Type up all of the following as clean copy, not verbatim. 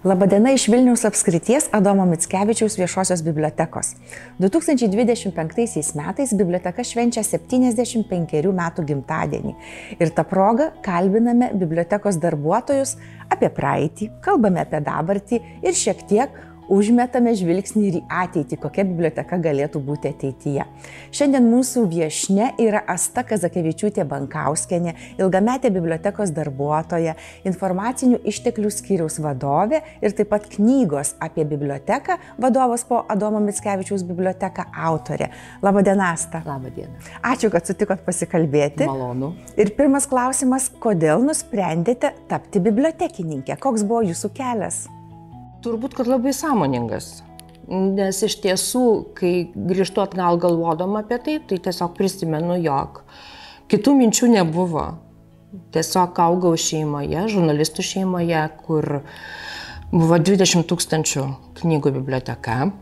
Labadiena iš Vilniaus apskrities Adomo Mickevičiaus viešosios bibliotekos. 2025 metais biblioteka švenčia 75 metų gimtadienį. Ir tą progą kalbiname bibliotekos darbuotojus apie praeitį, kalbame apie dabartį ir šiek tiek užmetame žvilgsnį ir į ateitį, kokia biblioteka galėtų būti ateityje. Šiandien mūsų viešnia yra Asta Kazakevičiūtė Bankauskienė, ilgametė bibliotekos darbuotoja, informacinių išteklių skyriaus vadovė ir taip pat knygos apie biblioteką vadovas po Adomo Mickevičiaus biblioteką autorė. Labadiena, Asta. Labadiena. Ačiū, kad sutikot pasikalbėti. Malonu. Ir pirmas klausimas, kodėl nusprendėte tapti bibliotekininkė? Koks buvo jūsų kelias? Turbūt, kad labai sąmoningas, nes iš tiesų, kai grįžtu atgal galvodama apie tai, tai tiesiog prisimenu, jog kitų minčių nebuvo. Tiesiog augau šeimoje, žurnalistų šeimoje, kur buvo 20 000 knygų biblioteka.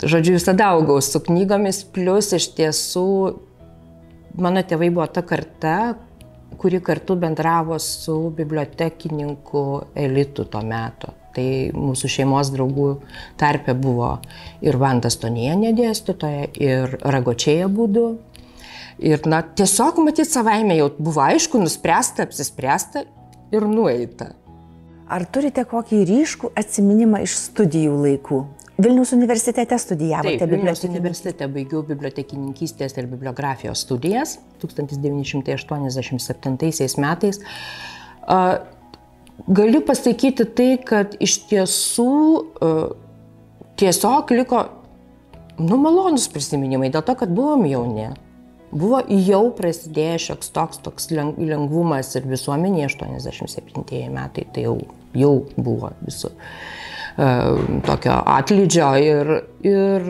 Žodžiu, visada augau su knygomis, plus iš tiesų mano tėvai buvo ta karta, kuri kartu bendravo su bibliotekininku elitu tuo metu. Tai mūsų šeimos draugų tarpe buvo ir Vanda Stonienė dėstytoja, ir Ragočiai abudu. Ir tiesiog matyt savaime jau buvo aišku, nuspręsta, apsispręsta ir nueita. Ar turite kokį ryškų atsiminimą iš studijų laikų? Vilniaus universitete studijavote bibliotekininką? Taip, Vilniaus universitete baigiau bibliotekininkystės ir bibliografijos studijas 1987 metais. Galiu pasakyti tai, kad iš tiesų tiesiog liko malonus prisiminimai, dėl to, kad buvom jauni. Buvo jau prasidėjęs šioks toks lengvumas ir visuomenėje 87 metai, tai jau buvo visų tokio atlydžio ir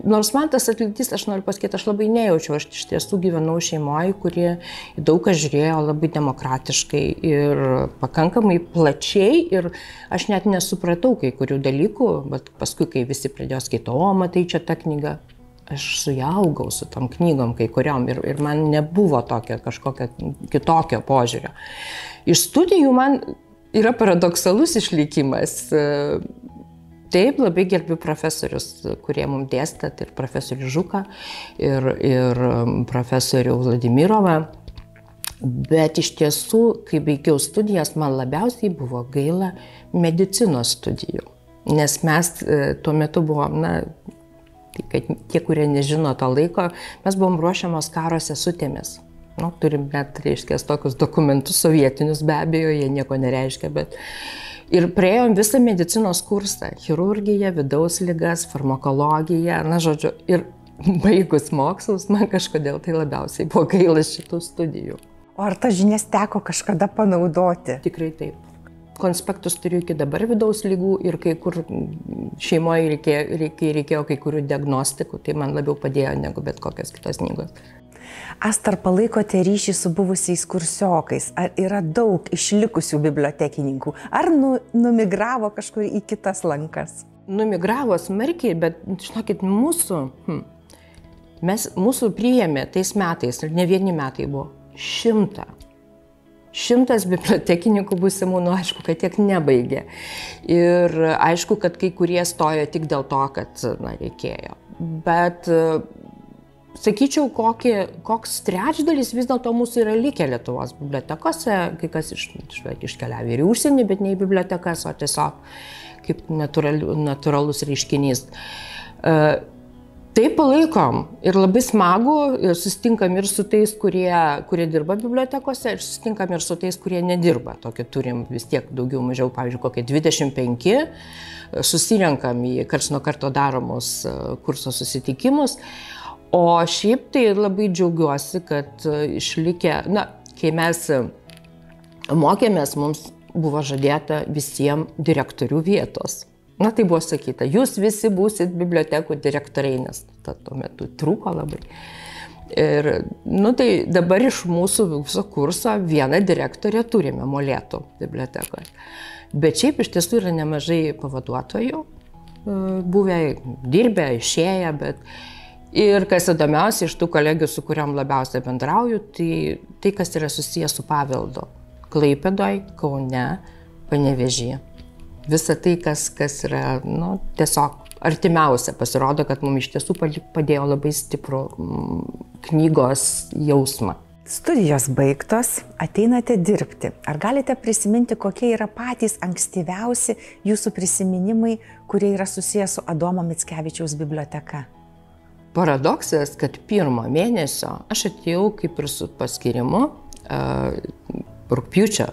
nors man tas atlydys, aš noriu pasakyti, aš labai nejaučiu, aš iš tiesų gyvenau šeimoje, kurie daug ką žiūrėjo labai demokratiškai ir pakankamai plačiai ir aš net nesupratau kai kurių dalykų, bet paskui, kai visi pradėjo skaito, matai čia ta knyga, aš sujaugau su tom knygom kai kuriom ir man nebuvo tokio kažkokio kitokio požiūrio. Iš studijų man yra paradoksalus išlikimas. Taip, labai gerbiu profesorius, kurie mums dėstė, tai ir profesorių Žuką, ir profesorių Vladimirovą. Bet iš tiesų, kai baigiau studijas, man labiausiai buvo gaila medicinos studijų. Nes mes tuo metu buvom, kad tie, kurie nežino to laiko, mes buvom ruošiamos karo sesutėmis. Turim net, reiškia, tokius dokumentus sovietinius, be abejo, jie nieko nereiškia, bet... Ir praėjom visą medicinos kursą, chirurgiją, vidaus ligas, farmakologiją, žodžiu, ir baigus mokslus, man kažkodėl tai labiausiai buvo gaila šitų studijų. O ar tas žinias teko kažkada panaudoti? Tikrai taip. Konspektus turiu iki dabar vidaus ligų ir kai kur šeimoje reikėjo kai kurių diagnostikų, tai man labiau padėjo negu bet kokios kitos knygos. Asta, ar palaikote ryšį su buvusiais kursiokais? Ar yra daug išlikusių bibliotekininkų? Ar numigravo kažkur į kitas lankas? Numigravo smarkiai, bet, žinokit, mūsų priėmė tais metais, ir ne vieni metai buvo, 100. 100 bibliotekininkų būsimų, aišku, kad tiek nebaigė. Ir aišku, kad kai kurie stojo tik dėl to, kad reikėjo. Bet sakyčiau, koks trečdalis vis dėlto mūsų yra likę Lietuvos bibliotekose, kai kas iškeliavė ir į užsienį, bet ne į bibliotekas, o tiesiog kaip natūralus reiškinys. Taip palaikom ir labai smagu, ir susitinkam ir su tais, kurie dirba bibliotekose, ir susitinkam ir su tais, kurie nedirba. Tokį turim vis tiek daugiau mažiau, pavyzdžiui, kokie 25, susirenkam į karts nuo karto daromus kurso susitikimus. O šiaip tai labai džiaugiuosi, kad išlikę, kai mes mokėmės, mums buvo žadėta visiems direktorių vietos. Tai buvo sakyta, jūs visi būsit bibliotekų direktoriai, nes tuo metu trūko labai. Ir, tai dabar iš mūsų viso kurso vieną direktorę turime Molėtų bibliotekoje. Bet šiaip iš tiesų yra nemažai pavaduotojų, buvę, dirbę, išėję, bet... Ir kas įdomiausia, iš tų kolegių, su kuriuom labiausiai bendrauju, tai kas yra susijęs su paveldu. Klaipėdoj, Kaune, Panevėžyje. Visa tai, kas yra, nu, tiesiog artimiausia, pasirodo, kad mums iš tiesų padėjo labai stiprų knygos jausmą. Studijos baigtos, ateinate dirbti. Ar galite prisiminti, kokie yra patys ankstyviausi jūsų prisiminimai, kurie yra susijęs su Adomo Mickevičiaus biblioteka? Paradoksas, kad pirmo mėnesio aš atėjau kaip ir su paskirimu rugpjūčio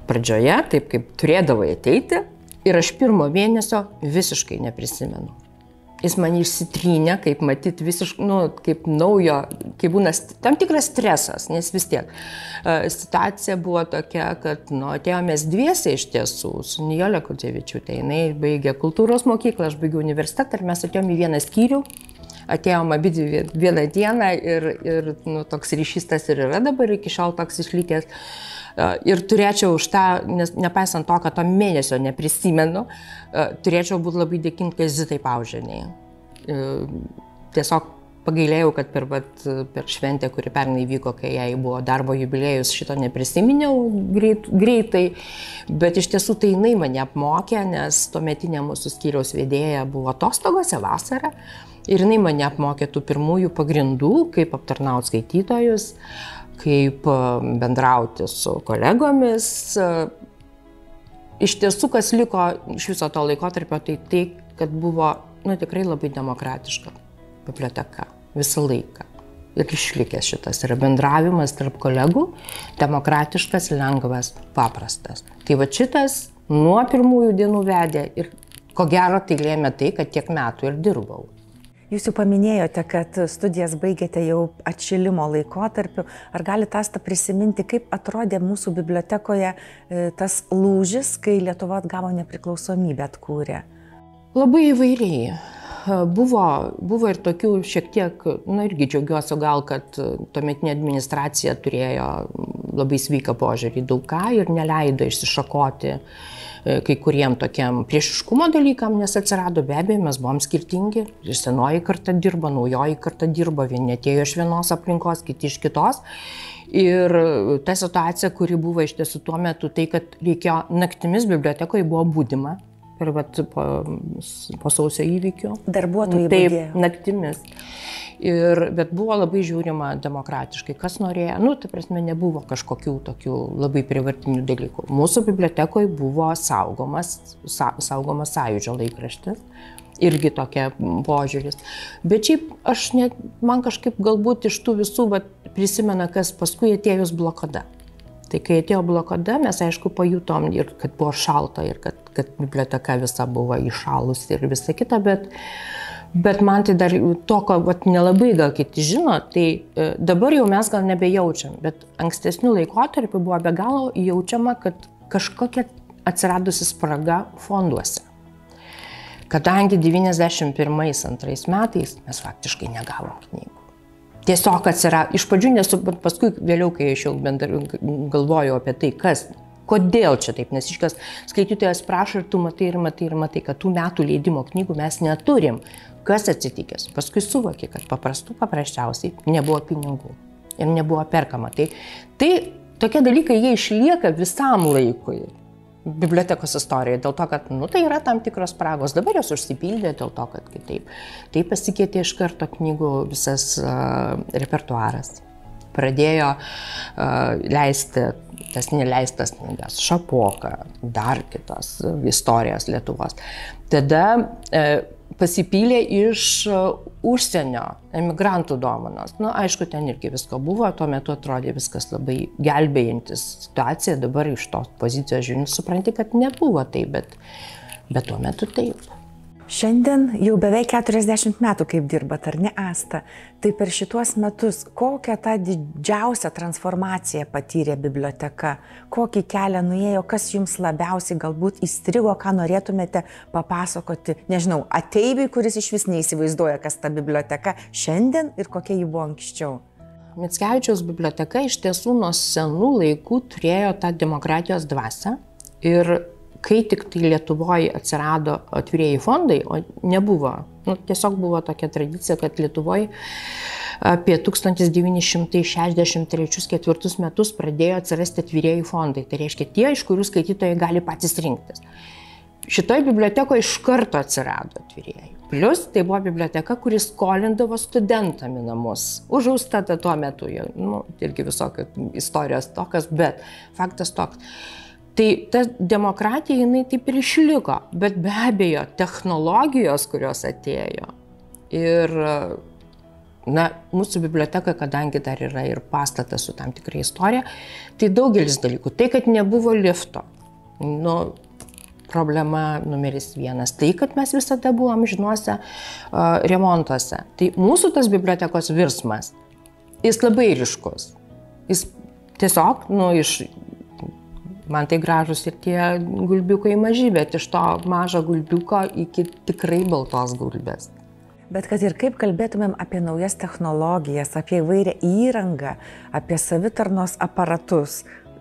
pradžioje, taip kaip turėdavai ateiti, ir aš pirmo mėnesio visiškai neprisimenu. Jis man išsitrynė, kaip matyt, visiškai, nu, kaip naujo, kaip būna tam tikras stresas, nes vis tiek situacija buvo tokia, kad, nu, atėjomės dviese iš tiesų, su Nijole Kudzevičiūtė, jinai baigė kultūros mokyklą, aš baigiau universitetą ir mes atėjom į vieną skyrių, atėjom abidvi vieną dieną ir nu, toks ryšys tas ir yra dabar, iki šiol toks išlikęs. Ir turėčiau už tą, nes nepaisant to, kad to mėnesio neprisimenu, turėčiau būti labai dėkinga Zitai Paužieniai. Tiesiog pagailėjau, kad per šventę, kuri pernai vyko, kai jai buvo darbo jubiliejus, šito neprisiminiau greitai, bet iš tiesų tai jinai mane apmokė, nes tuometinė mūsų skyriaus vedėja buvo atostogose vasarą ir jinai mane apmokė tų pirmųjų pagrindų, kaip aptarnauti skaitytojus, kaip bendrauti su kolegomis. Iš tiesų, kas liko iš viso to laikotarpio, tai, kad buvo tikrai labai demokratiška biblioteka visą laiką. Ir išlikęs šitas yra bendravimas tarp kolegų, demokratiškas, lengvas, paprastas. Tai va šitas nuo pirmųjų dienų vedė ir ko gero tai lėmė tai, kad tiek metų ir dirbau. Jūs jau paminėjote, kad studijas baigėte jau atšilimo laikotarpiu. Ar galite prisiminti, kaip atrodė mūsų bibliotekoje tas lūžis, kai Lietuva atgavo nepriklausomybę, atkūrė? Labai įvairiai. Buvo ir tokių šiek tiek, irgi džiaugiuosi gal, kad tuometinė administracija turėjo labai sveiką požiūrį daug ką ir neleido išsišakoti kai kuriem tokiam priešiškumo dalykam, nes atsirado, be abejo, mes buvom skirtingi, ir senoji karta dirba, naujoji karta dirba, vieni atėjo iš vienos aplinkos, kiti iš kitos. Ir ta situacija, kuri buvo iš tiesų tuo metu, tai kad reikėjo naktimis bibliotekoje buvo būdima. Ir po sausio įvykių. Darbuotojai taip, budėjo. Naktimis. Bet buvo labai žiūrima demokratiškai, kas norėjo. Tai prasme, nebuvo kažkokių tokių labai prievartinių dalykų. Mūsų bibliotekoje buvo saugomas Sąjūdžio laikraštis. Irgi tokia požiūris. Bet šiaip man kažkaip galbūt iš tų visų prisimena, kas paskui atėjus blokada. Tai kai atėjo blokada, mes aišku pajutom ir kad buvo šalta, ir kad biblioteka visa buvo įšalusi ir visa kita, bet man tai dar to, ko nelabai gal kiti žino, tai dabar jau mes gal nebejaučiam, bet ankstesnių laikotarpių buvo be galo jaučiama, kad kažkokia atsiradusi spraga fonduose. Kadangi 91-2 metais mes faktiškai negavom knygų. Tiesiog atsirado, iš pradžių nesuprantu, paskui vėliau, kai aš jau galvojau apie tai, kodėl čia taip, nes iškas skaitytojas prašo ir tu matai, kad tų metų leidimo knygų mes neturim. Kas atsitikęs? Paskui suvoki, kad paprasčiausiai nebuvo pinigų ir nebuvo perkama. Tai tokie dalykai, jie išlieka visam laikui bibliotekos istorijoje, dėl to, kad tai yra tam tikros spragos. Dabar jos užsipildė dėl to, kad kitaip. Tai pasikeitė iš karto knygų visas repertuaras. Pradėjo leisti tas neleistas knygas, Šapoka, dar kitos istorijos Lietuvos. Tada pasipylė iš užsienio emigrantų dovanos. Aišku, ten irgi visko buvo, tuo metu atrodė viskas labai gelbėjantis situacija, dabar iš tos pozicijos žiūrint supranti, kad nebuvo taip, bet tuo metu taip. Šiandien jau beveik 40 metų kaip dirbat, ar ne, Asta? Tai per šituos metus kokią tą didžiausią transformaciją patyrė biblioteka? Kokį kelią nuėjo, kas jums labiausiai galbūt įstrigo, ką norėtumėte papasakoti, nežinau, ateiviui, kuris iš vis neįsivaizduoja, kas ta biblioteka šiandien ir kokia ji buvo anksčiau? Mickevičiaus biblioteka iš tiesų nuo senų laikų turėjo tą demokratijos dvasią ir kai tik tai Lietuvoje atsirado atvirieji fondai, o nebuvo, tiesiog buvo tokia tradicija, kad Lietuvoje apie 1963-1964 metus pradėjo atsirasti atvirieji fondai. Tai reiškia tie, iš kurių skaitytojai gali patys rinktis. šitoj bibliotekoje iš karto atsirado atvyrėjai. Plius tai buvo biblioteka, kuris skolindavo studentam į namus. Užaustata tuo metu, irgi visokios istorijos tokios, bet faktas toks. Tai ta demokratija, jinai taip ir išliko, bet be abejo, technologijos, kurios atėjo. Ir, mūsų biblioteka, kadangi dar yra ir pastatas su tam tikra istorija, tai daugelis dalykų. Tai, kad nebuvo lifto, problema numeris 1. Tai, kad mes visada buvom žinuose remontuose. Tai mūsų tas bibliotekos virsmas, jis labai ryškus. Jis tiesiog, man tai gražus ir tie gulbiukai maži, bet iš to mažo gulbiuko iki tikrai baltos gulbės. Bet kad ir kaip kalbėtumėm apie naujas technologijas, apie įvairią įrangą, apie savitarnos aparatus,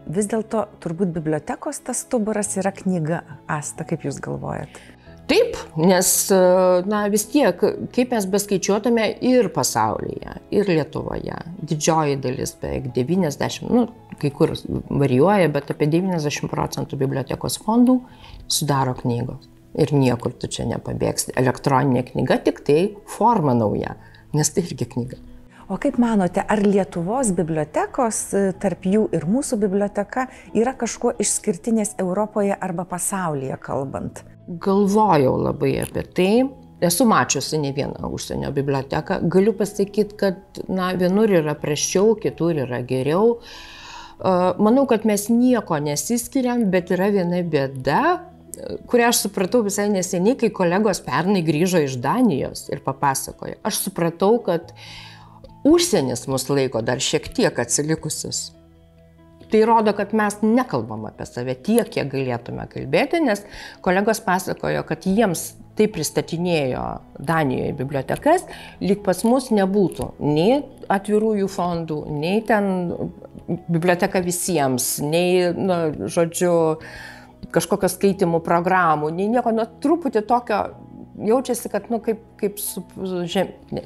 vis dėlto turbūt bibliotekos tas stuburas yra knyga. Asta, kaip jūs galvojat? Taip, nes vis tiek, kaip mes beskaičiuotume ir pasaulyje, ir Lietuvoje, didžioji dalis, beveik 90, kai kur varijuoja, bet apie 90% bibliotekos fondų sudaro knygos. Ir niekur tu čia nepabėgsi. Elektroninė knyga tik tai forma nauja, nes tai irgi knyga. O kaip manote, ar Lietuvos bibliotekos, tarp jų ir mūsų biblioteka, yra kažkuo išskirtinės Europoje arba pasaulyje kalbant? Galvojau labai apie tai. Esu mačiusi ne vieną užsienio biblioteką. Galiu pasakyti, kad vienur yra prasčiau, kitur yra geriau. Manau, kad mes nieko nesiskiriam, bet yra viena bėda, kurią aš supratau visai neseniai, kai kolegos pernai grįžo iš Danijos ir papasakojo. Aš supratau, kad užsienis mus laiko dar šiek tiek atsilikusius. Tai rodo, kad mes nekalbam apie save tiek, kiek galėtume kalbėti, nes kolegos pasakojo, kad jiems tai pristatinėjo Danijoje bibliotekas, lyg pas mus nebūtų nei atvirųjų fondų, nei ten biblioteka visiems, nei, kažkokios skaitimų programų, nei nieko, truputį tokio. Jaučiasi, kad,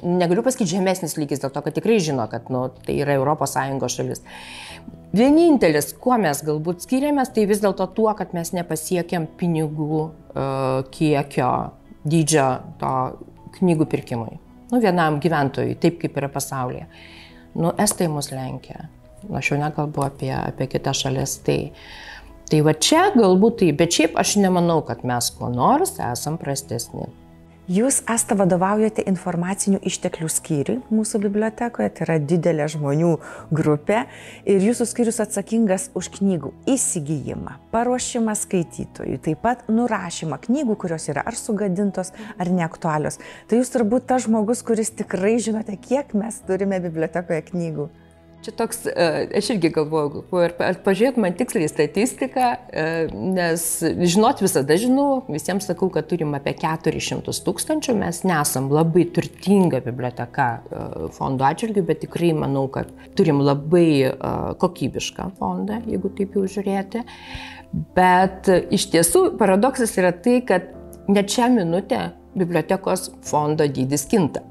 negaliu pasakyti žemesnis lygis, dėl to, kad tikrai žino, kad, tai yra ES šalis. Vienintelis, kuo mes galbūt skiriamės, tai vis dėlto tuo, kad mes nepasiekėm pinigų kiekio dydžio to knygų pirkimui. Vienam gyventojui, taip kaip yra pasaulyje. Estai mus lenkia. Aš jau nekalbu apie kitas šalis. Tai va čia galbūt tai, bet šiaip aš nemanau, kad mes kuo nors esam prastesni. Jūs, Asta, vadovaujate informacinių išteklių skyriui mūsų bibliotekoje, tai yra didelė žmonių grupė ir jūsų skyrius atsakingas už knygų įsigijimą, paruošimą skaitytojui, taip pat nurašymą knygų, kurios yra ar sugadintos, ar neaktualios. Tai jūs turbūt tas žmogus, kuris tikrai žinote, kiek mes turime bibliotekoje knygų. Čia toks, aš irgi galvoju, ar pažiūrėt man tiksliai statistiką, nes žinot visada žinau, visiems sakau, kad turim apie 400 000, mes nesam labai turtinga biblioteka fondų atžvilgių, bet tikrai manau, kad turim labai kokybišką fondą, jeigu taip jau žiūrėti. Bet iš tiesų paradoksas yra tai, kad net šią minutę bibliotekos fondo dydis kinta.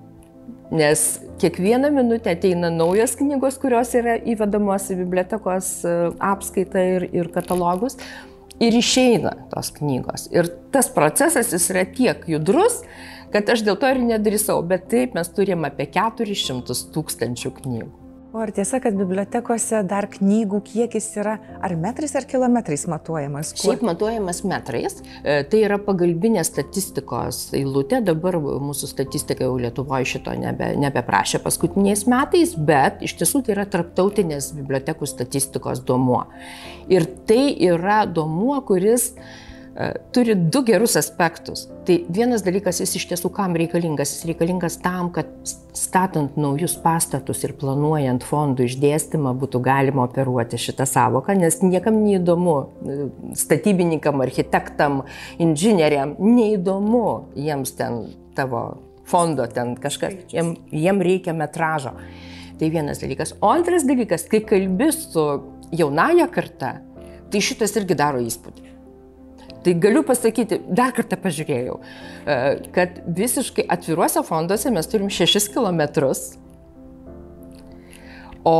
Nes kiekvieną minutę ateina naujos knygos, kurios yra įvedamos į bibliotekos apskaitą ir katalogus ir išeina tos knygos. Ir tas procesas jis yra tiek judrus, kad aš dėl to ir nedrįsau, bet taip mes turim apie 400 000 knygų. O ar tiesa, kad bibliotekose dar knygų kiekis yra ar metrais, ar kilometrais matuojamas? Šiaip matuojamas metrais. Tai yra pagalbinė statistikos eilutė. Dabar mūsų statistika jau Lietuvoje šito nebeprašė paskutiniais metais, bet iš tiesų tai yra tarptautinės bibliotekų statistikos duomuo. Ir tai yra duomuo, kuris turi du gerus aspektus. Tai vienas dalykas, jis iš tiesų kam reikalingas? Jis reikalingas tam, kad statant naujus pastatus ir planuojant fondų išdėstymą būtų galima operuoti šitą savoką, nes niekam neįdomu, statybininkam, architektam, inžinieriam, neįdomu jiems ten tavo fondo, ten kažkas, jiem reikia metražo. Tai vienas dalykas. O antras dalykas, kai kalbi su jaunaja karta, tai šitas irgi daro įspūdį. Tai galiu pasakyti, dar kartą pažiūrėjau, kad visiškai atviruose fonduose mes turim 6 kilometrus, o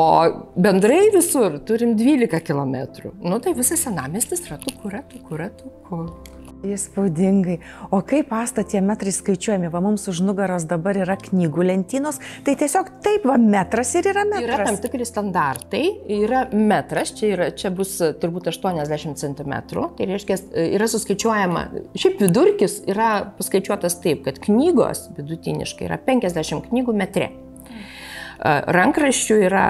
bendrai visur turim 12 kilometrų. Tai visas senamiestis ratukų. Įspūdingai. O kaip Asta tie metrai skaičiuojami? Va, mums už nugaros dabar yra knygų lentynos, tai tiesiog taip, va, metras ir yra metras. Yra tam tikri standartai, yra metras, čia bus turbūt 80 cm, tai reiškia, yra suskaičiuojama, šiaip vidurkis yra paskaičiuotas taip, kad knygos vidutiniškai yra 50 knygų metre. Rankraščių yra,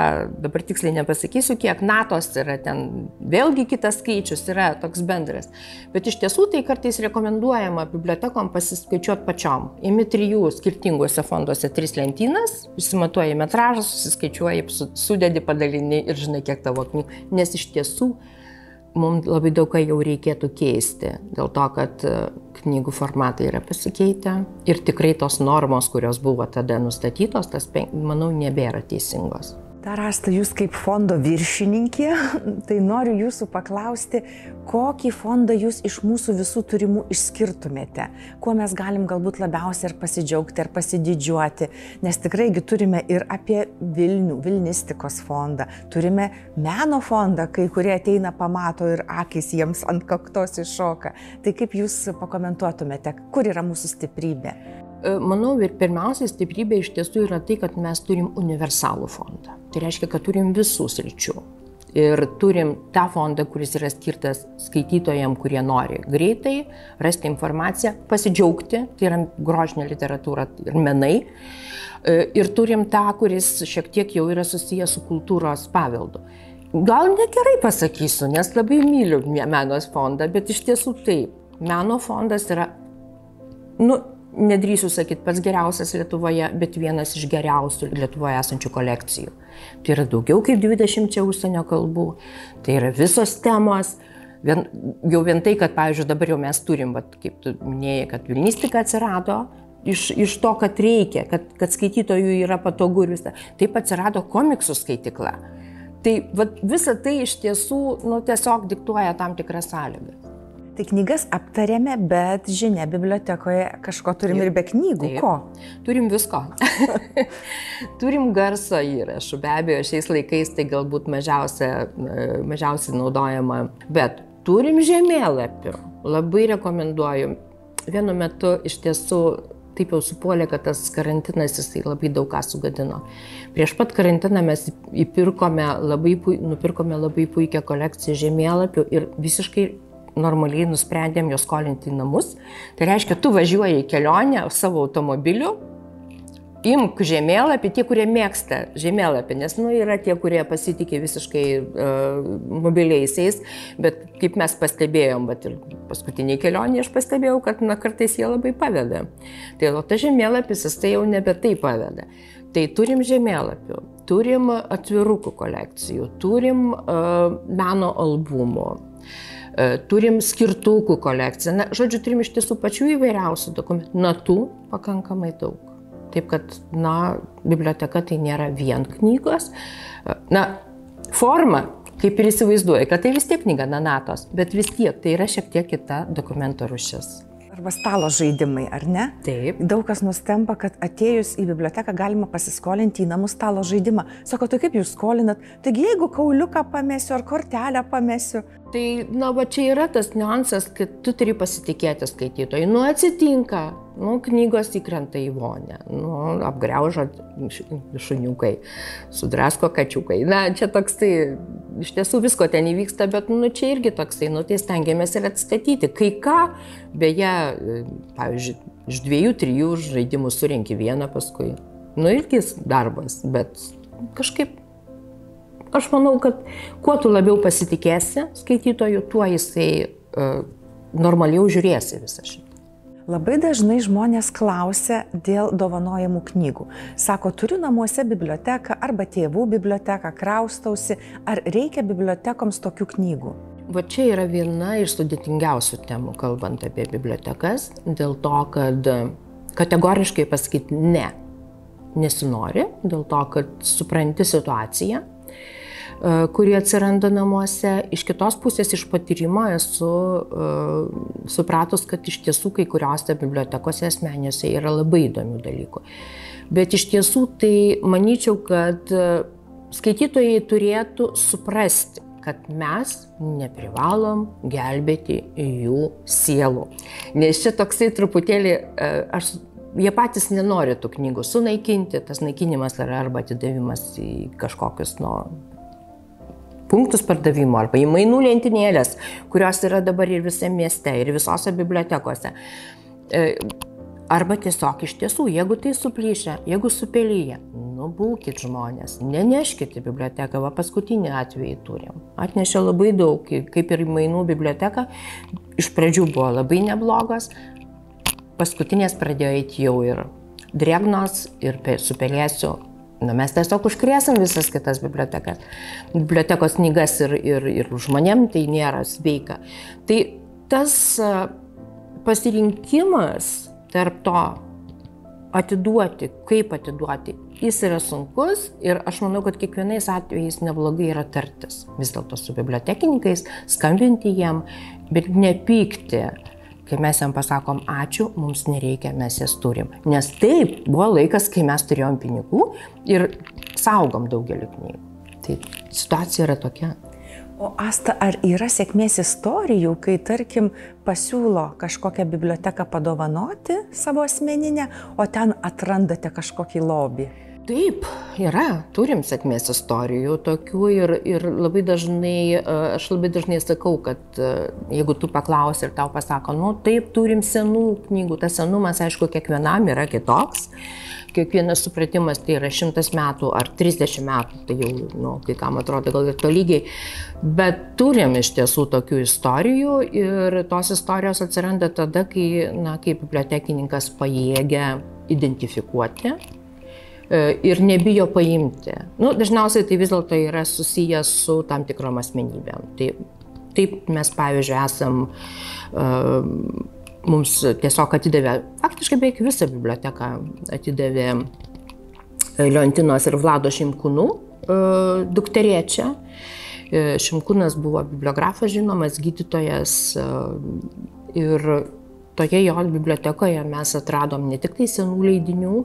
dabar tiksliai nepasakysiu, kiek, natos yra ten, vėlgi kitas skaičius yra toks bendras. Bet iš tiesų tai kartais rekomenduojama bibliotekom pasiskaičiuoti pačiom. Imi 3 skirtinguose fonduose 3 lentynas, išsimatuoji metražą, susiskaičiuoji, sudedi, padalini ir žinai, kiek tavo knygų. Nes iš tiesų mums labai daug ką jau reikėtų keisti, dėl to, kad knygų formatai yra pasikeitę ir tikrai tos normos, kurios buvo tada nustatytos, manau, nebėra teisingos. Dar Asta, jūs kaip fondo viršininkė, tai noriu jūsų paklausti, kokį fondą jūs iš mūsų visų turimų išskirtumėte, kuo mes galim galbūt labiausiai ar pasidžiaugti, ar pasididžiuoti, nes tikraigi turime ir apie Vilnių, Vilnistikos fondą, turime meno fondą, kai kurie ateina, pamato ir akys jiems ant kaktos iššoka. Tai kaip jūs pakomentuotumėte, kur yra mūsų stiprybė? Manau, ir pirmiausia stiprybė iš tiesų yra tai, kad mes turim universalų fondą. Tai reiškia, kad turim visų sričių. Ir turim tą fondą, kuris yra skirtas skaitytojams, kurie nori greitai rasti informaciją, pasidžiaugti, tai yra grožinė literatūra ir menai. Ir turim tą, kuris šiek tiek jau yra susijęs su kultūros paveldu. Gal negerai pasakysiu, nes labai myliu meno fondą, bet iš tiesų taip. Meno fondas yra, nedrįsiu sakyti pats geriausias Lietuvoje, bet vienas iš geriausių Lietuvoje esančių kolekcijų. Tai yra daugiau kaip 20 užsienio kalbų, tai yra visos temos. Jau vien tai, kad, pavyzdžiui, dabar jau mes turim, kaip tu minėjai, kad Vilnistika atsirado iš to, kad reikia, kad skaitytojų yra patogu ir visą. Taip atsirado komiksų skaitykla. Tai visa tai iš tiesų tiesiog diktuoja tam tikras sąlygas. Tai knygas aptarėme, bet žinia, bibliotekoje kažko turim ir be knygų. Taip. Ko? Turim visko. Turim garso įrašų, be abejo, šiais laikais tai galbūt mažiausiai naudojama, bet turim žemėlapių. Labai rekomenduoju. Vienu metu iš tiesų taip jau supuolė, kad tas karantinas jisai labai daug ką sugadino. Prieš pat karantiną mes nupirkome labai puikią kolekciją žemėlapių ir visiškai normaliai nusprendėm juos skolinti į namus. Tai reiškia, tu važiuoji į kelionę savo automobiliu, imk žemėlapį, tie, kurie mėgsta žemėlapį, nes yra tie, kurie pasitikė visiškai mobiliaisiais, bet kaip mes pastebėjom, bet ir paskutiniai kelionė aš pastebėjau, kad kartais jie labai paveda. Tai ta žemėlapis, jis tai jau nebe tai paveda. Tai turim žemėlapių, turim atvirukų kolekcijų, turim meno albumų. Turim skirtukų kolekciją. Žodžiu, turim iš tiesų pačių įvairiausių dokumentų. Natų pakankamai daug. Taip kad, biblioteka tai nėra vien knygos. Forma, kaip ir įsivaizduoja, kad tai vis tiek knyga, natos, bet vis tiek tai yra šiek tiek kita dokumento rūšis. Arba stalo žaidimai, ar ne? Taip. Daug kas nustemba, kad atėjus į biblioteką galima pasiskolinti į namus stalo žaidimą. Sako, tai kaip jūs skolinat? Taigi jeigu kauliuką pamesiu ar kortelę pamesiu. Tai, čia yra tas niuansas, kad tu turi pasitikėti skaitytojai. Atsitinka, knygos įkrenta į vonę, apgraužo šuniukai, sudrasko kačiukai. Čia toksai, iš tiesų visko ten įvyksta, bet čia irgi toksai, tai stengiamės ir atstatyti. Kai ką, beje, pavyzdžiui, iš 2-3 žaidimų surenki vieną paskui. Irgi darbas, bet kažkaip aš manau, kad kuo tu labiau pasitikėsi skaitytojų, tuo jisai normaliau žiūrėsi visą šitą. Labai dažnai žmonės klausia dėl dovanojamų knygų. Sako, turiu namuose biblioteką arba tėvų biblioteką, kraustausi, ar reikia bibliotekoms tokių knygų? Čia yra viena iš sudėtingiausių temų, kalbant apie bibliotekas, dėl to, kad kategoriškai pasakyti ne, nesinori, dėl to, kad supranti situaciją, kuri atsiranda namuose. Iš kitos pusės, iš patyrimo esu supratus, kad iš tiesų kai kuriuose bibliotekose asmeniniuose yra labai įdomių dalykų. Bet iš tiesų tai manyčiau, kad skaitytojai turėtų suprasti, kad mes neprivalom gelbėti jų sielų. Nes čia toksai truputėlį, jie patys nenori tų knygų sunaikinti, tas naikinimas yra arba atidavimas į kažkokius punktus pardavimo, arba į mainų lentynėlės, kurios yra dabar ir visame mieste, ir visose bibliotekose. Arba tiesiog iš tiesų, jeigu tai suplyšia, jeigu supelyja, būkit žmonės, neneškit į biblioteką, va paskutinį atvejį turim. Atnešė labai daug, kaip ir mainų biblioteka, iš pradžių buvo labai neblogos, paskutinės pradėjo eiti jau ir drėgnos, ir su pelėsiu. Mes tiesiog užkrėsim visas kitas bibliotekos knygas ir žmonėm tai nėra sveika. Tai tas pasirinkimas tarp to atiduoti, kaip atiduoti, jis yra sunkus ir aš manau, kad kiekvienais atvejais neblogai yra tartis. Vis dėlto su bibliotekininkais, skambinti jiem, bet nepykti, kai mes jam pasakom ačiū, mums nereikia, mes jas turim. Nes taip, buvo laikas, kai mes turėjom pinigų ir saugom daugelį knygų. Tai situacija yra tokia. O Asta, ar yra sėkmės istorijų, kai, tarkim, pasiūlo kažkokią biblioteką padovanoti savo asmeninę, o ten atrandate kažkokį lobį? Taip, yra, turim sėkmės istorijų tokių ir labai dažnai, aš labai dažnai sakau, kad jeigu tu paklausi ir tau pasako, taip, turim senų knygų, tas senumas, aišku, kiekvienam yra kitoks. Kiekvienas supratimas tai yra 100 metų ar 30 metų, tai jau, kai kam atrodo gal ir tolygiai, bet turim iš tiesų tokių istorijų ir tos istorijos atsiranda tada, kai bibliotekininkas pajėgia identifikuoti ir nebijo paimti. Dažniausiai tai vis dėlto yra susijęs su tam tikrom asmenybėm. Taip mes, pavyzdžiui, esam mums tiesiog atidavė, faktiškai beveik visą biblioteką atidavė Leontinos ir Vlado Šimkūnų dukterėčia. Šimkūnas buvo bibliografas žinomas, gydytojas ir toje jo bibliotekoje mes atradom ne tik tai senų leidinių,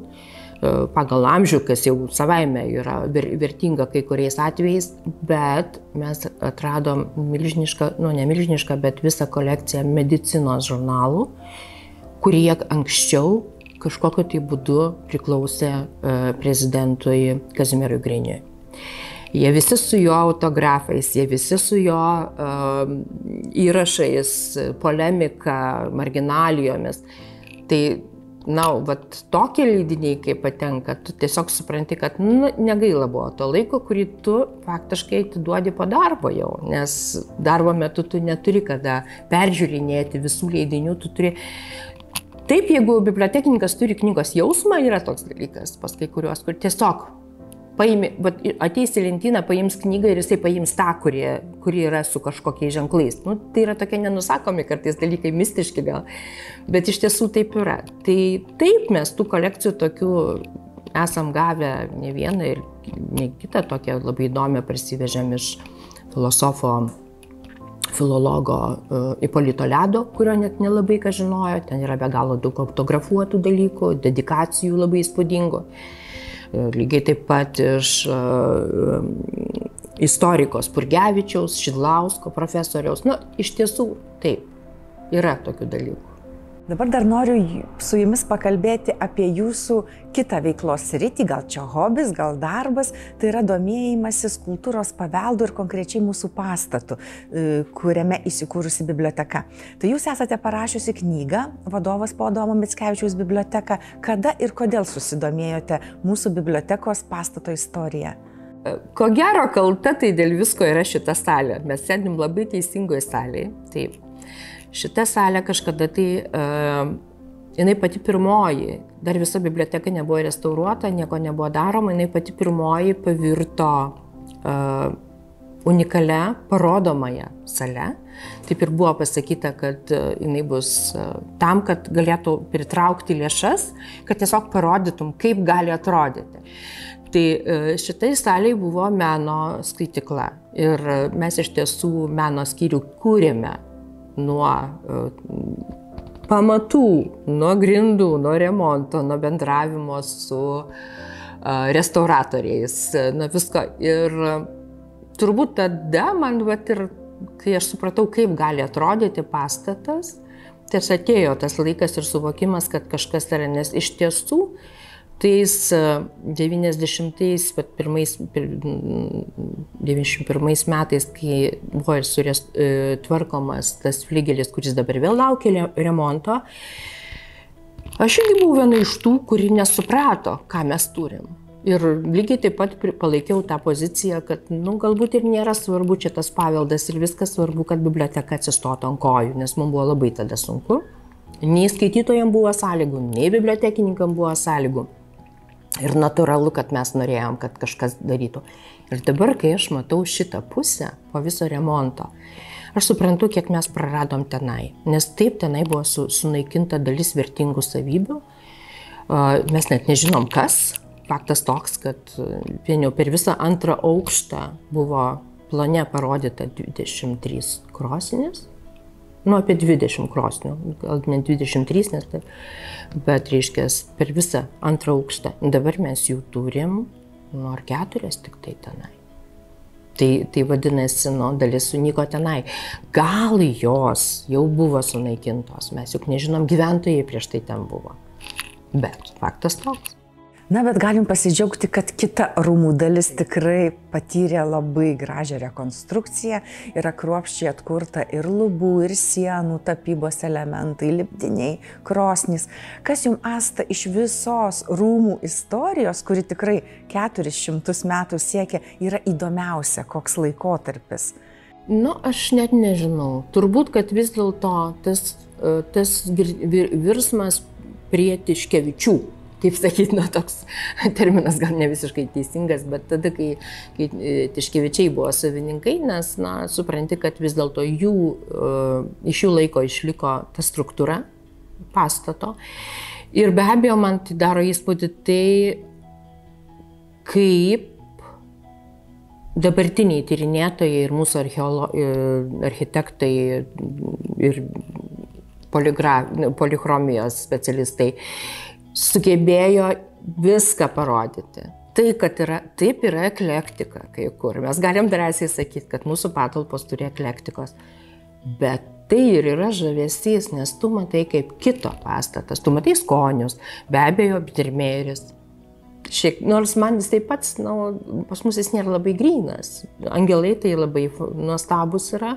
pagal amžių, kas jau savaime yra vertinga kai kuriais atvejais, bet mes atradom milžinišką, ne milžinišką, bet visą kolekciją medicinos žurnalų, kurie anksčiau kažkokiu tai būdu priklausė prezidentui Kazimierui Griniui. Jie visi su jo autografais, jie visi su jo įrašais, polemika, marginalijomis. Tai tokie leidiniai, kai patenka, tu tiesiog supranti, kad negaila buvo to laiko, kurį tu faktiškai atiduodi po darbo jau, nes darbo metu tu neturi kada peržiūrinėti visų leidinių, tu turi. Taip, jeigu bibliotekininkas turi knygos jausmą, yra toks dalykas, pas kai kuriuos, kur tiesiog ateis į lentyną, paims knygą ir jisai paims tą, kuri yra su kažkokiais ženklais. Tai yra tokie nenusakomi kartais dalykai, mistiški gal, bet iš tiesų taip yra. Tai taip, mes tų kolekcijų tokių esam gavę ne vieną ir ne kitą tokią labai įdomią parsivežėm iš filologo Ipolito Ledo, kurio net nelabai ką žinojo, ten yra be galo daug autografuotų dalykų, dedikacijų labai įspūdingų. Lygiai taip pat iš istoriko Spurgevičiaus, Šidlausko profesoriaus. Iš tiesų, taip, yra tokių dalykų. Dabar dar noriu su jumis pakalbėti apie jūsų kitą veiklos sritį, gal čia hobis, gal darbas, tai yra domėjimasis kultūros paveldu ir konkrečiai mūsų pastatu, kuriame įsikūrusi biblioteka. Tai jūs esate parašiusi knygą Vadovas po Adomo Mickevičiaus biblioteką. Kada ir kodėl susidomėjote mūsų bibliotekos pastato istorija? Ko gero kalta tai dėl visko yra šita salė. Mes sėdim labai teisingoje salėje. Taip. Šita salė kažkada tai, jinai pati pirmoji, dar visa biblioteka nebuvo restauruota, nieko nebuvo daroma, jinai pati pirmoji pavirto unikalia parodomąją salę. Taip ir buvo pasakyta, kad jinai bus tam, kad galėtų pritraukti lėšas, kad tiesiog parodytum, kaip gali atrodyti. Tai šitai saliai buvo meno skaitykla ir mes iš tiesų meno skyrių kūrėme nuo pamatų, nuo grindų, nuo remonto, nuo bendravimo su restauratoriais, nuo visko. Ir turbūt tada man, ir kai aš supratau, kaip gali atrodyti pastatas, tai atėjo tas laikas ir suvokimas, kad kažkas yra, nes iš tiesų tais 91 metais, kai buvo ir tvarkomas tas fligelis, kuris dabar vėl laukia remonto, aš irgi buvau viena iš tų, kuri nesuprato, ką mes turim. Ir lygiai taip pat palaikiau tą poziciją, kad galbūt ir nėra svarbu čia tas paveldas ir viskas svarbu, kad biblioteka atsistotų ant kojų, nes mums buvo labai tada sunku. Nei skaitytojams buvo sąlygų, nei bibliotekininkams buvo sąlygų. Ir natūralu, kad mes norėjom, kad kažkas darytų. Ir dabar, kai aš matau šitą pusę po viso remonto, aš suprantu, kiek mes praradom tenai. Nes taip tenai buvo sunaikinta dalis vertingų savybių. Mes net nežinom kas. Faktas toks, kad vien jau per visą antrą aukštą buvo plane parodyta 23 krosnės. Apie 20 krosnių, gal ne 23, bet reiškia per visą antrą aukštą. Dabar mes jų turim, ar 4 tik tai tenai. Tai vadinasi, dalis sunyko tenai. Gal jos jau buvo sunaikintos, mes juk nežinom, gyventojai prieš tai ten buvo. Bet faktas toks. Na, bet galim pasidžiaugti, kad kita rūmų dalis tikrai patyrė labai gražią rekonstrukciją, yra kruopščiai atkurta ir lubų, ir sienų tapybos elementai, lipdiniai, krosnys. Kas jums, Asta, iš visos rūmų istorijos, kuri tikrai 400 metų siekia, yra įdomiausia, koks laikotarpis? Aš net nežinau. Turbūt, kad vis dėlto tas virsmas prie Tiškevičių. Taip sakyti, toks terminas gal ne visiškai teisingas, bet tada, kai Tiškevičiai buvo savininkai, nes, supranti, kad vis dėlto iš jų laiko išliko ta struktūra pastato. Ir be abejo, man tai daro įspūdį tai, kaip dabartiniai tyrinėtojai ir mūsų architektai ir polichromijos specialistai sugebėjo viską parodyti. Tai, kad taip yra eklektika kai kur. Mes galim drąsiai sakyti, kad mūsų patalpos turi eklektikos. Bet tai ir yra žavesys, nes tu matai kaip kito pastatas. Tu matai skonius, be abejo, bidermėris. Nors man jis taip pats, pas mus jis nėra labai grynas. Angelai tai labai nuostabus yra.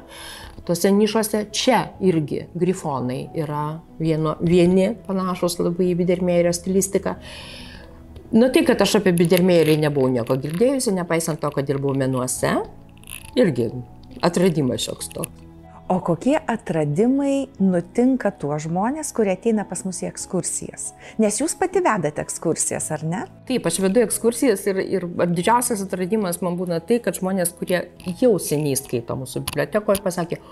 Tuose nišuose čia irgi grifonai yra vieni panašus labai į bidermėrio stilistiką. Tai, kad aš apie bidermėrį nebuvau nieko girdėjusi, nepaisant to, kad dirbau menuose, irgi atradimas šioks toks. O kokie atradimai nutinka tuo žmonės, kurie ateina pas mus į ekskursijas? Nes jūs pati vedate ekskursijas, ar ne? Taip, aš vedu ekskursijas ir didžiausias atradimas man būna tai, kad žmonės, kurie jau seniai skaito mūsų bibliotekoje, pasakė,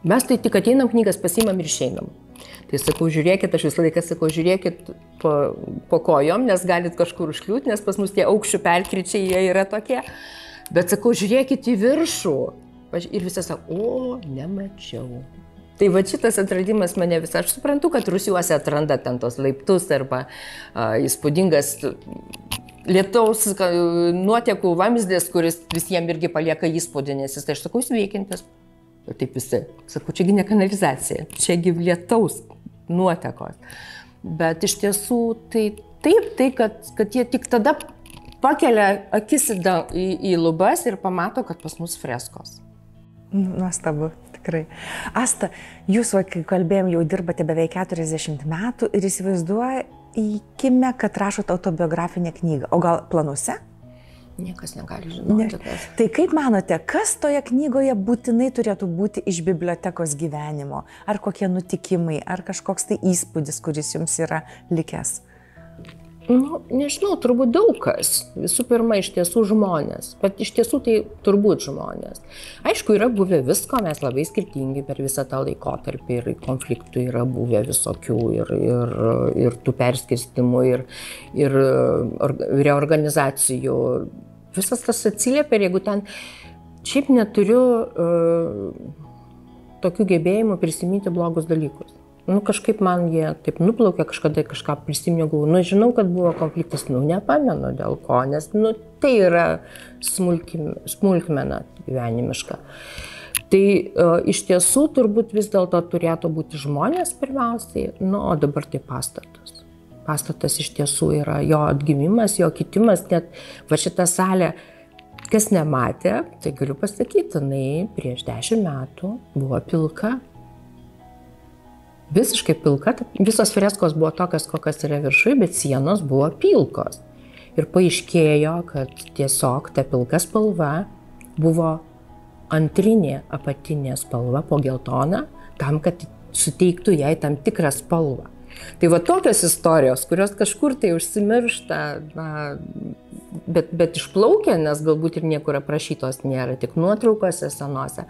mes tai tik ateinam knygas, pasiimam ir išeinam. Tai sakau, žiūrėkit, aš visą laiką sakau, žiūrėkit po kojom, nes galit kažkur užkliūti, nes pas mus tie aukščių pelkričiai, jie yra tokie. Bet sakau, žiūrėkit į viršų. Ir visi sako, nemačiau. Tai va šitas atradimas mane visą, aš suprantu, kad Rusiuose atranda ten tos laiptus arba įspūdingas lietaus nuotekų vamzdis, kuris visiems irgi palieka įspūdį, nes jis, tai aš sakau, sveikintis. Ir taip visi. Sakau, čiagi ne kanalizacija, čiagi lietaus nuotekos. Bet iš tiesų tai taip, kad jie tik tada pakelia akis į lubas ir pamato, kad pas mus freskos. Nuostabu, tikrai. Asta, jūs, kai kalbėjom, jau dirbate beveik 40 metų ir įsivaizduojame, kad rašote autobiografinę knygą. O gal planuose? Niekas negali žinoti. Tai kaip manote, kas toje knygoje būtinai turėtų būti iš bibliotekos gyvenimo? Ar kokie nutikimai, ar kažkoks tai įspūdis, kuris jums yra likęs? Nežinau, turbūt daug kas. Visų pirma, iš tiesų žmonės. Bet iš tiesų tai turbūt žmonės. Aišku, yra buvę visko, mes labai skirtingi per visą tą laikotarpį ir konfliktų yra buvę visokių ir tų perskirstimų ir reorganizacijų. Visas tas atsiliepia, jeigu ten šiaip neturiu tokių gebėjimų prisiminti blogus dalykus. Nu, kažkaip man jie taip nuplaukė, kažkada kažką prisiminiau, galvoju, žinau, kad buvo konfliktas, nepamenu dėl ko, nes, tai yra smulkmena gyvenimiška. Tai iš tiesų turbūt vis dėlto turėtų būti žmonės pirmiausiai, o dabar tai pastatas. Pastatas iš tiesų yra jo atgimimas, jo kitimas, net va šitą salę, kas nematė, tai galiu pasakyti, prieš 10 metų buvo pilka. Visiškai pilka, visos freskos buvo tokios, kokios yra viršui, bet sienos buvo pilkos. Ir paaiškėjo, kad tiesiog ta pilka spalva buvo antrinė apatinė spalva po geltoną, tam, kad suteiktų jai tam tikrą spalvą. Tai va tokios istorijos, kurios kažkur tai užsimiršta, bet išplaukia, nes galbūt ir niekur aprašytos nėra, tik nuotraukose senose,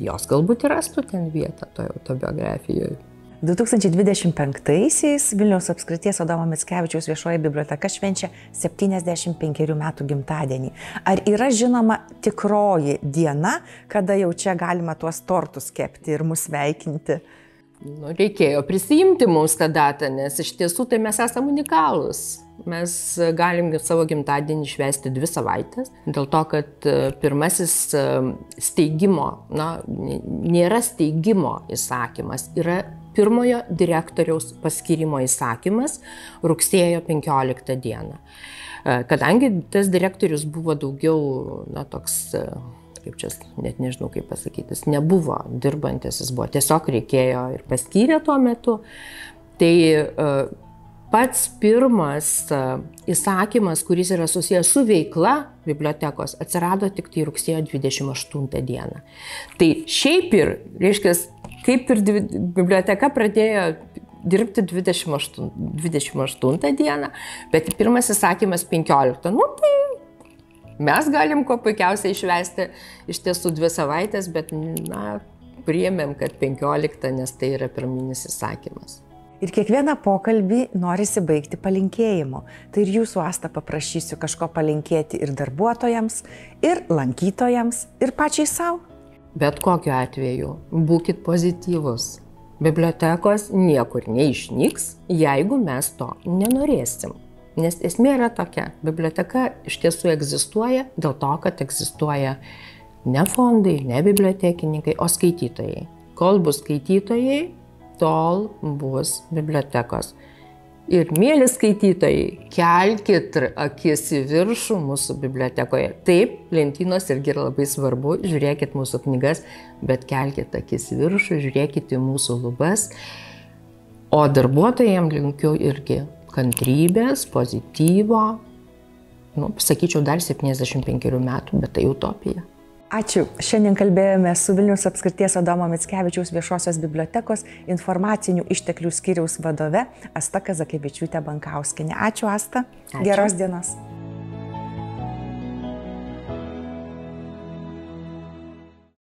jos galbūt ir rastų ten vietą toje autobiografijoje. 2025-aisiais Vilniaus apskrities Adomo Mickevičiaus viešoji biblioteka švenčia 75 metų gimtadienį. Ar yra žinoma tikroji diena, kada jau čia galima tuos tortus kepti ir mus sveikinti? Reikėjo prisijimti mums tą datą, nes iš tiesų tai mes esame unikalūs. Mes galim savo gimtadienį švęsti 2 savaitės, dėl to, kad pirmasis steigimo, nėra steigimo įsakymas, yra pirmojo direktoriaus paskyrimo įsakymas rugsėjo 15 dieną. Kadangi tas direktorius buvo daugiau, toks, kaip čia, net nežinau kaip pasakyti, jis nebuvo dirbantis, jis buvo tiesiog reikėjo ir paskyrė tuo metu, tai pats pirmas įsakymas, kuris yra susijęs su veikla bibliotekos, atsirado tik tai rugsėjo 28 dieną. Tai šiaip ir, reiškia, kaip ir biblioteka pradėjo dirbti 28 dieną, bet pirmas įsakymas 15. Tai mes galim kuo puikiausiai išvesti iš tiesų 2 savaitės, bet priėmėm, kad 15, nes tai yra pirminis įsakymas. Ir kiekvieną pokalbį norisi baigti palinkėjimu. Tai ir jūsų, Asta, paprašysiu kažko palinkėti ir darbuotojams, ir lankytojams, ir pačiai savo. Bet kokiu atveju, būkit pozityvus. Bibliotekos niekur neišnyks, jeigu mes to nenorėsim. Nes esmė yra tokia, biblioteka iš tiesų egzistuoja dėl to, kad egzistuoja ne fondai, ne bibliotekininkai, o skaitytojai. Kol bus skaitytojai, tol bus bibliotekos. Ir mėly skaitytojai, kelkit akis į viršų mūsų bibliotekoje. Taip, lentynos irgi yra labai svarbu, žiūrėkit mūsų knygas, bet kelkit akis į viršų, žiūrėkit į mūsų lubas. O darbuotojams linkiu irgi kantrybės, pozityvo, sakyčiau, dar 75 metų, bet tai utopija. Ačiū. Šiandien kalbėjome su Vilniaus apskrities Adomo Mickevičiaus viešosios bibliotekos informacinių išteklių skyriaus vadove Asta Kazakevičiūtė Bankauskienė. Ačiū, Asta. Ačiū. Geros dienos.